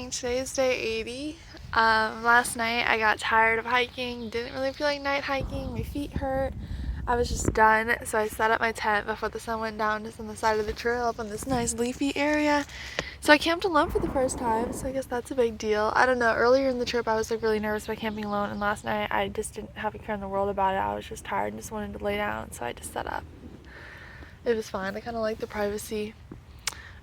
morning. Today is day 80. Last night I got tired of hiking, didn't really feel like night hiking, my feet hurt. I was just done, so I set up my tent before the sun went down just on the side of the trail up on this nice leafy area. So I camped alone for the first time, so I guess that's a big deal. I don't know, earlier in the trip I was like really nervous about camping alone, and last night I just didn't have a care in the world about it. I was just tired and just wanted to lay down, so I just set up. It was fine. I kind of like the privacy.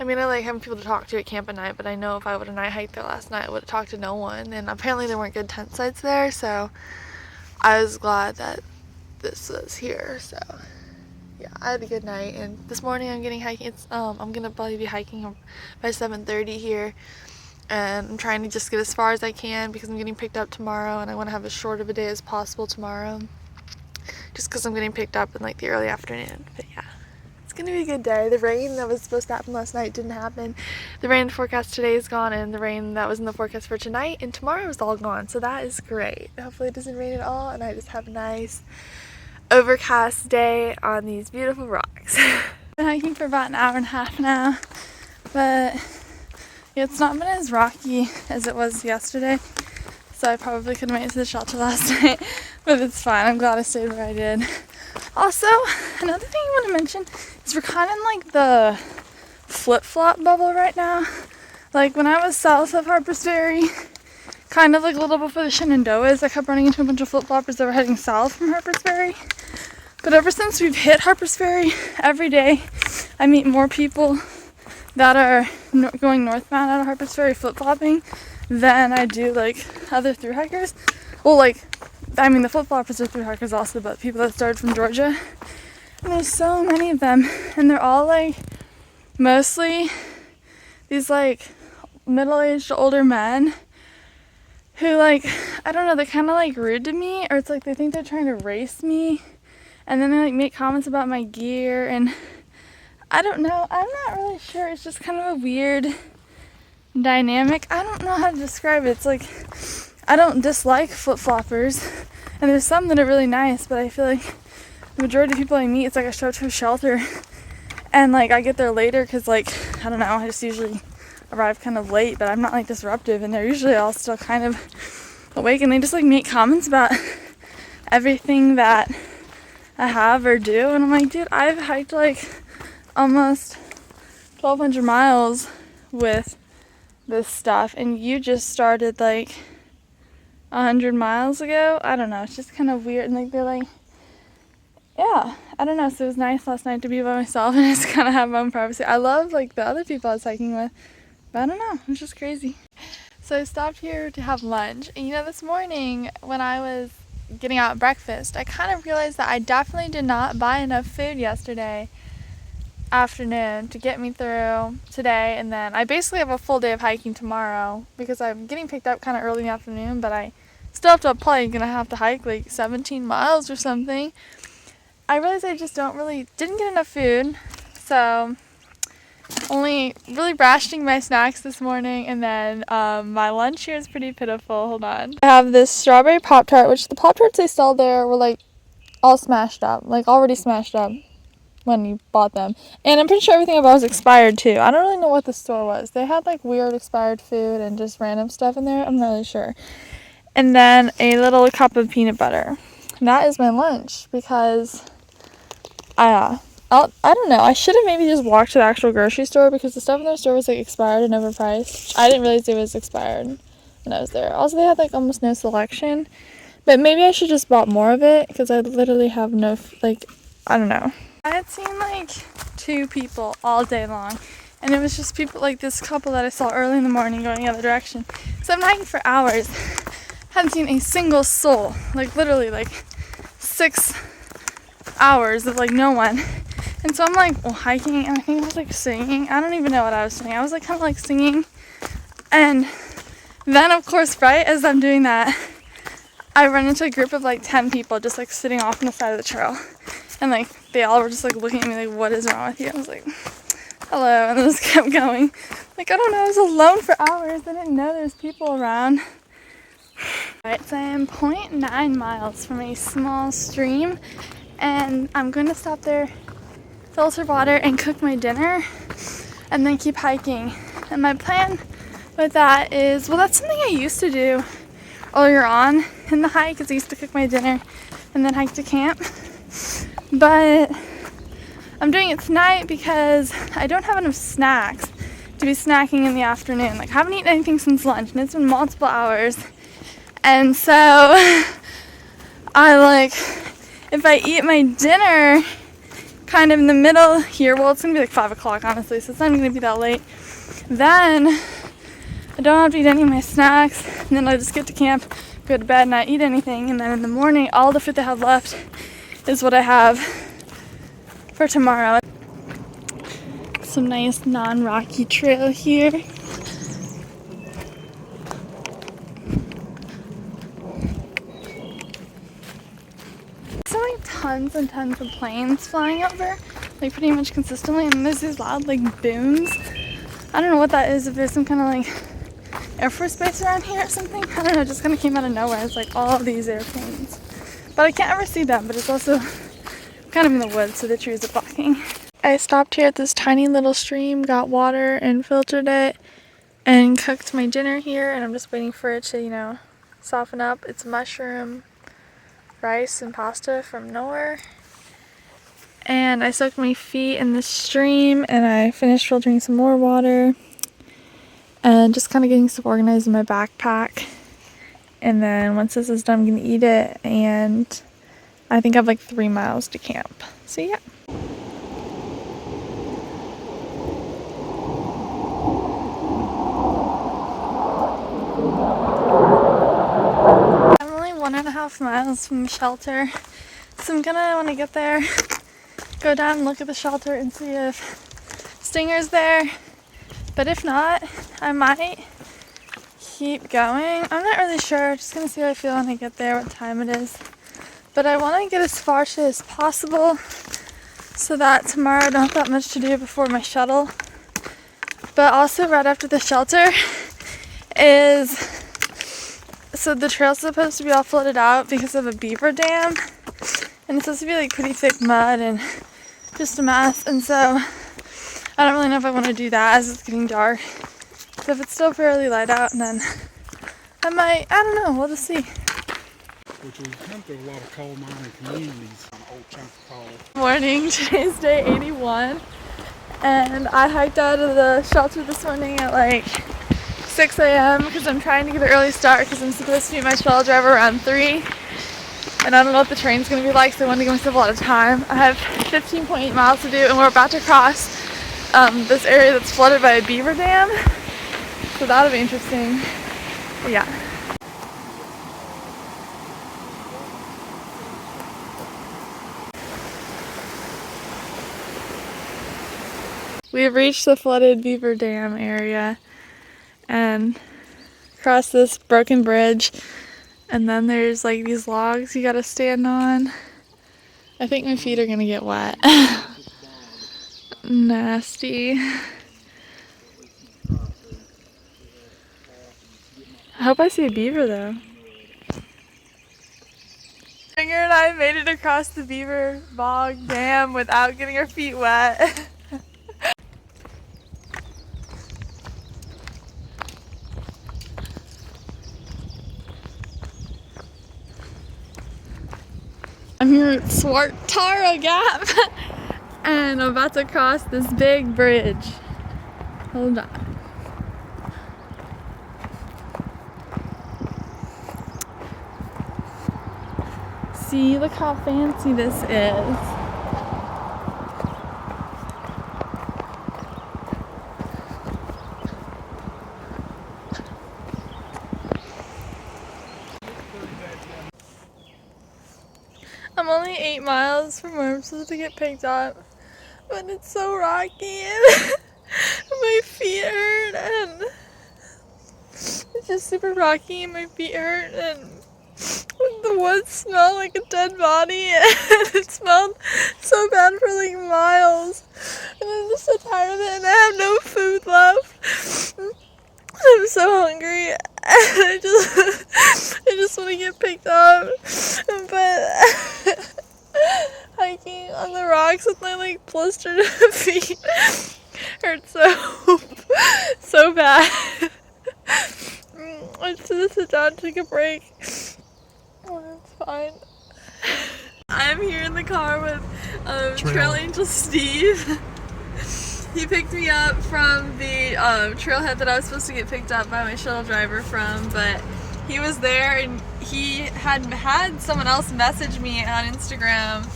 I mean, I like having people to talk to at camp at night, but I know if I would have night hiked there last night, I would have talked to no one. And apparently there weren't good tent sites there, so I was glad that this was here. So yeah, I had a good night. And this morning I'm getting hiking. I'm gonna probably be hiking by 7:30 here, and I'm trying to just get as far as I can because I'm getting picked up tomorrow, and I want to have as short of a day as possible tomorrow, just because I'm getting picked up in like the early afternoon. But yeah. It's gonna be a good day. The rain that was supposed to happen last night didn't happen. The rain forecast today is gone, and the rain that was in the forecast for tonight and tomorrow is all gone, so that is great. Hopefully it doesn't rain at all and I just have a nice overcast day on these beautiful rocks. I've been hiking for about an hour and a half now, but it's not been as rocky as it was yesterday, so I probably couldn't make it to the shelter last night, but it's fine. I'm glad I stayed where I did. Also, another thing I want to mention is we're kind of in like the flip-flop bubble right now. Like when I was south of Harpers Ferry, kind of like a little before the Shenandoahs, I kept running into a bunch of flip-floppers that were heading south from Harpers Ferry. But ever since we've hit Harpers Ferry, every day I meet more people that are going northbound out of Harpers Ferry flip-flopping than I do like other thru hikers. Well, like, I mean, the flip-floppers are thru hikers also, but people that started from Georgia. And there's so many of them, and they're all like mostly these like middle-aged older men who, like, I don't know, they're kind of like rude to me, or it's like they think they're trying to race me, and then they like make comments about my gear, and I don't know, I'm not really sure. It's just kind of a weird dynamic. I don't know how to describe it. It's like I don't dislike flip-floppers, and there's some that are really nice, but I feel like the majority of people I meet, it's like I show up to a shelter and like I get there later because, like, I don't know, I just usually arrive kind of late, but I'm not like disruptive, and they're usually all still kind of awake, and they just like make comments about everything that I have or do, and I'm like, dude, I've hiked like almost 1,200 miles with this stuff, and you just started like 100 miles ago. I don't know, it's just kind of weird, and like they're like, yeah, I don't know. So it was nice last night to be by myself and just kind of have my own privacy. I love like the other people I was hiking with, but I don't know, it's just crazy. So I stopped here to have lunch, and you know, this morning when I was getting out breakfast, I kind of realized that I definitely did not buy enough food yesterday afternoon to get me through today, and then I basically have a full day of hiking tomorrow because I'm getting picked up kind of early in the afternoon, but I still have to probably gonna have to hike like 17 miles or something. I realized I just didn't get enough food, so only really rationing my snacks this morning, and then my lunch here is pretty pitiful. Hold on. I have this strawberry Pop-Tart, which the Pop-Tarts they sell there were like all smashed up, like already smashed up when you bought them. And I'm pretty sure everything I bought was expired too. I don't really know what the store was. They had like weird expired food and just random stuff in there. I'm not really sure. And then a little cup of peanut butter. And that is my lunch because I don't know. I should have maybe just walked to the actual grocery store because the stuff in their store was like expired and overpriced. I didn't realize it was expired when I was there. Also, they had like almost no selection. But maybe I should just bought more of it because I literally have no, like, I don't know. I had seen like 2 people all day long, and it was just people like this couple that I saw early in the morning going the other direction. So I'm hiking for hours, hadn't seen a single soul, like literally like 6 hours of like no one. And so I'm like, well, hiking, and I think I was like singing. I don't even know what I was singing. I was like kind of like singing, and then of course, right as I'm doing that, I run into a group of like 10 people just like sitting off on the side of the trail. And like they all were just like looking at me like, what is wrong with you? I was like, hello, and then just kept going. Like, I don't know, I was alone for hours. I didn't know there's people around. Alright, so I am 0.9 miles from a small stream, and I'm going to stop there, filter water, and cook my dinner, and then keep hiking. And my plan with that is, well, that's something I used to do earlier on in the hike, because I used to cook my dinner and then hike to camp. But I'm doing it tonight because I don't have enough snacks to be snacking in the afternoon. Like, I haven't eaten anything since lunch, and it's been multiple hours. And so if I eat my dinner kind of in the middle here, well, it's gonna be like 5 o'clock, honestly, so it's not even gonna be that late, then I don't have to eat any of my snacks, and then I'll just get to camp, go to bed, not eat anything, and then in the morning, all the food I have left is what I have for tomorrow. Some nice non-rocky trail here. Like tons and tons of planes flying over, like pretty much consistently, and there's these loud like booms. I don't know what that is, if there's some kind of like Air Force base around here or something. I don't know, it just kind of came out of nowhere. It's like all these airplanes, but I can't ever see them, but it's also kind of in the woods, so the trees are blocking. I stopped here at this tiny little stream, got water and filtered it, and cooked my dinner here, and I'm just waiting for it to, you know, soften up. It's mushroom, rice, and pasta from nowhere. And I soaked my feet in the stream, and I finished filtering some more water and just kind of getting stuff organized in my backpack. And then once this is done, I'm gonna eat it, and I think I have like 3 miles to camp. So yeah. I'm only 1.5 miles from the shelter, so I'm gonna, when I get there, go down and look at the shelter and see if Stinger's there. But if not, I might keep going. I'm not really sure. Just gonna see how I feel when I get there, what time it is. But I want to get as far as possible so that tomorrow I don't have that much to do before my shuttle. But also right after the shelter is, so the trail's supposed to be all flooded out because of a beaver dam. And it's supposed to be like pretty thick mud and just a mess. And so I don't really know if I want to do that as it's getting dark. So if it's still fairly light out, then I might, I don't know, we'll just see. Which we come through a lot of coal mining communities on old chunk of coal. Morning, today's day 81, and I hiked out of the shelter this morning at like 6 a.m. because I'm trying to get an early start because I'm supposed to meet my shuttle driver around 3, and I don't know what the train's going to be like, so I want to give myself a lot of time. I have 15.8 miles to do, and we're about to cross this area that's flooded by a beaver dam, so that'll be interesting. But yeah. We've reached the flooded beaver dam area and crossed this broken bridge, and then there's like these logs you gotta stand on. I think my feet are gonna get wet. Nasty. I hope I see a beaver though. Singer and I made it across the beaver bog dam without getting our feet wet. I'm here at Swartara Gap and I'm about to cross this big bridge. Hold on. See, look how fancy this is. I'm only 8 miles from where I'm supposed to get picked up, but it's so rocky and my feet hurt, and it's just super rocky and my feet hurt, and the woods smell like a dead body, and it smelled so bad for like miles, and I'm just so tired of it, and I have no food left. I'm so hungry, and I just want to get picked up, but hiking on the rocks with my like blistered feet hurts so bad. I just had to sit down and take a break. Oh, that's fine. I'm here in the car with Trail Angel Steve. He picked me up from the trailhead that I was supposed to get picked up by my shuttle driver from, but he was there and he had someone else message me on Instagram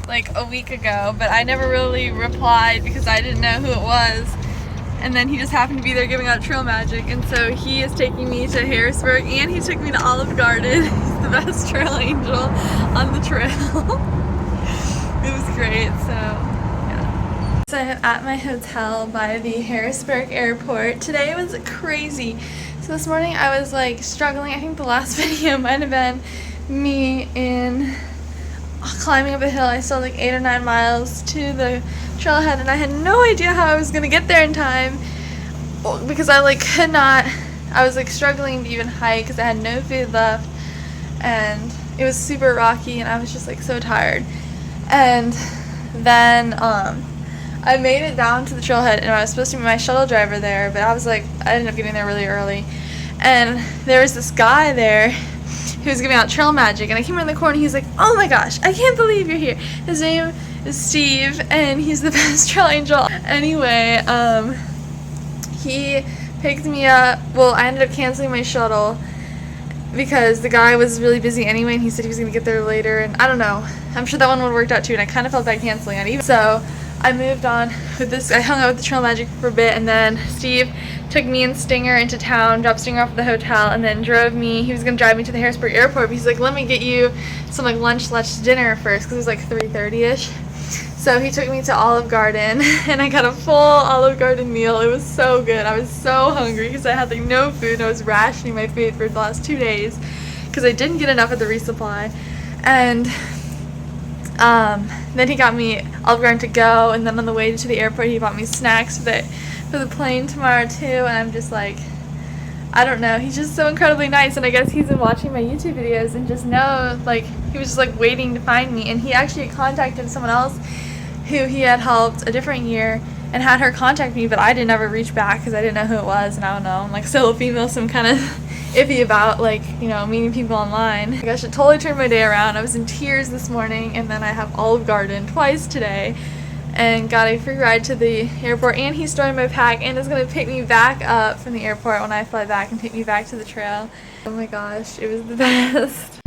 like a week ago, but I never really replied because I didn't know who it was. And then he just happened to be there giving out trail magic, and so he is taking me to Harrisburg, and he took me to Olive Garden. He's the best trail angel on the trail. It was great, so yeah. So I'm at my hotel by the Harrisburg airport. Today was crazy. So this morning I was like struggling. I think the last video might have been me in climbing up a hill. I still had like 8 or 9 miles to the trailhead, and I had no idea how I was gonna get there in time because I like could not. I was like struggling to even hike because I had no food left, and it was super rocky, and I was just like so tired. And then I made it down to the trailhead, and I was supposed to meet my shuttle driver there, but I was like, I ended up getting there really early, and there was this guy there who was giving out trail magic, and I came around the corner and he's like, oh my gosh, I can't believe you're here. His name is Steve, and he's the best trail angel. Anyway, he picked me up. Well, I ended up canceling my shuttle because the guy was really busy anyway, and he said he was going to get there later, and I don't know. I'm sure that one would have worked out too, and I kind of felt bad canceling it even. So I moved on with this. I hung out with the trail magic for a bit, and then Steve took me and Stinger into town, dropped Stinger off at the hotel, and then drove me. He was going to drive me to the Harrisburg airport, but he's like, let me get you some like lunch dinner first, because it was like 3:30ish. So he took me to Olive Garden, and I got a full Olive Garden meal. It was so good. I was so hungry because I had like no food, and I was rationing my food for the last 2 days because I didn't get enough at the resupply. And then he got me Olive Garden to go, and then on the way to the airport he bought me snacks for the plane tomorrow too. And I'm just like, I don't know, he's just so incredibly nice, and I guess he's been watching my YouTube videos and just knows, like, he was just like waiting to find me. And he actually contacted someone else who he had helped a different year and had her contact me, but I didn't ever reach back because I didn't know who it was, and I don't know, I'm like solo female, so I'm kind of iffy about like, you know, meeting people online. Like, I should totally turn my day around. I was in tears this morning, and then I have Olive Garden twice today and got a free ride to the airport, and he's storing my pack and is going to pick me back up from the airport when I fly back and take me back to the trail. Oh my gosh, it was the best.